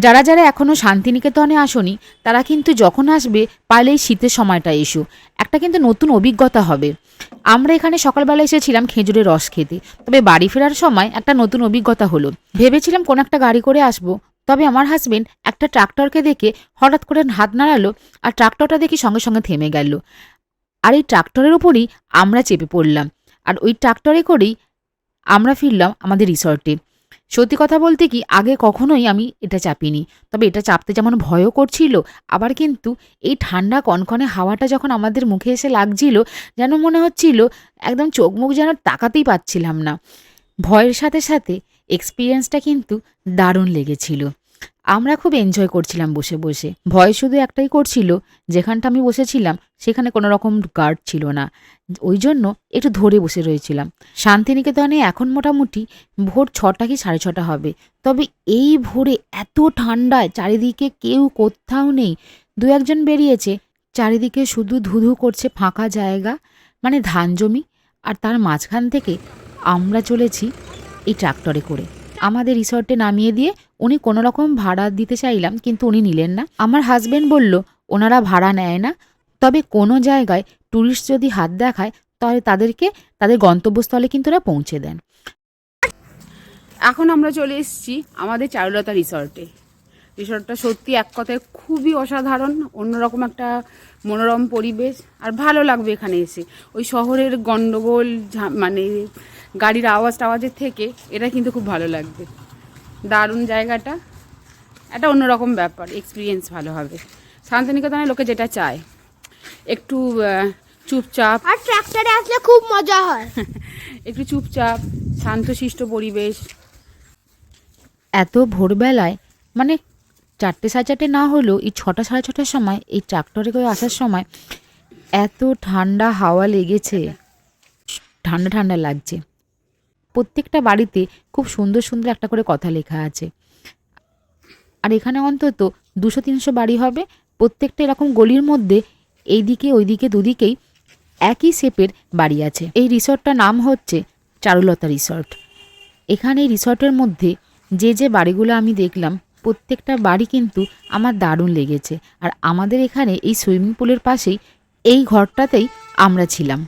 যারা যারা এখনও শান্তিনিকেতনে আসোনি তারা কিন্তু যখন আসবে পারলে এই শীতের সময়টা এসো, একটা কিন্তু নতুন অভিজ্ঞতা হবে। আমরা এখানে সকালবেলা এসেছিলাম খেজুরের রস খেতে, তবে বাড়ি ফেরার সময় একটা নতুন অভিজ্ঞতা হলো। ভেবেছিলাম কোন একটা গাড়ি করে আসবো, তবে আমার হাজবেন্ড একটা ট্রাক্টরকে দেখে হঠাৎ করে হাত নাড়ালো, আর ট্রাক্টরটা দেখি সঙ্গে সঙ্গে থেমে গেল। আর এই ট্রাক্টরের উপরেই আমরা চেপে পড়লাম, আর ওই ট্রাক্টরে করেই আমরা ফিরলাম আমাদের রিসর্টে। সত্যি কথা বলতে কি, আগে কখনোই আমি এটা চাপিনি, তবে এটা চাপতে যেমন ভয়ও করছিল, আবার কিন্তু এই ঠান্ডা কনকনে হাওয়াটা যখন আমাদের মুখে এসে লাগছিল, যেন মনে হচ্ছিল একদম চোখ মুখ যেন তাকাতেই পাচ্ছিলাম না। ভয়ের সাথে সাথে এক্সপিরিয়েন্সটা কিন্তু দারুণ লেগেছিল। আমরা খুব এনজয় করছিলাম বসে বসে। ভয় শুধু একটাই করছিল, যেখানটা আমি বসেছিলাম সেখানে কোনো রকম গার্ড ছিল না, ওই জন্য একটু ধরে বসে রয়েছিলাম। শান্তিনিকেতনে এখন মোটামুটি ভোর 6টা কি 6:30 হবে, তবে এই ভোরে এত ঠান্ডায় চারিদিকে কেউ কোথাও নেই। দু একজন বেরিয়েছে, চারিদিকে শুধু ধুধু করছে ফাঁকা জায়গা, মানে ধান জমি। আর তার মাঝখান থেকে আমরা চলেছি এই ট্রাক্টরে করে। আমাদের রিসর্টে নামিয়ে দিয়ে উনি কোনো রকম ভাড়া দিতে চাইলাম, কিন্তু উনি নিলেন না। আমার হাজবেন্ড বলল ওনারা ভাড়া নেয় না, তবে কোনো জায়গায় ট্যুরিস্ট যদি হাত দেখায় তাহলে তাদেরকে তাদের গন্তব্যস্থলে কিন্তু ওরা পৌঁছে দেন। এখন আমরা চলে এসেছি আমাদের চারুলতা রিসর্টে। রিসর্টটা সত্যি এক কথায় খুবই অসাধারণ, অন্যরকম একটা মনোরম পরিবেশ, আর ভালো লাগবে এখানে এসে। ওই শহরের গন্ডগোল মানে গাড়ির আওয়াজ টাওয়াজের থেকে এটা কিন্তু খুব ভালো লাগবে। দারুণ জায়গাটা, একটা অন্যরকম ব্যাপার, এক্সপিরিয়েন্স ভালো হবে। শান্তিনিকেতনের লোকে যেটা চায়, একটু চুপচাপ, আর ট্রাক্টরে আসলে খুব মজা হয়। একটু চুপচাপ শান্তশিষ্ট পরিবেশ। এত ভোরবেলায়, মানে 4টে 4:30 না হলেও এই 6টা 6:30টার সময় এই ট্রাক্টরে করে আসার সময় এত ঠান্ডা হাওয়া লেগেছে, ঠান্ডা ঠান্ডা লাগছে। প্রত্যেকটা বাড়িতে খুব সুন্দর সুন্দর একটা করে কথা লেখা আছে, আর এখানে অন্তত 200-300 বাড়ি হবে। প্রত্যেকটা এরকম গলির মধ্যে এইদিকে ওইদিকে দুদিকেই একই শেপের বাড়ি আছে। এই রিসর্টটার নাম হচ্ছে চারুলতা রিসর্ট। এখানে এই রিসর্টের মধ্যে যে যে বাড়িগুলো আমি দেখলাম, প্রত্যেকটা বাড়ি কিন্তু আমার দারুণ লেগেছে। আর আমাদের এখানে এই সুইমিং পুলের পাশেই এই ঘরটাতেই আমরা ছিলাম।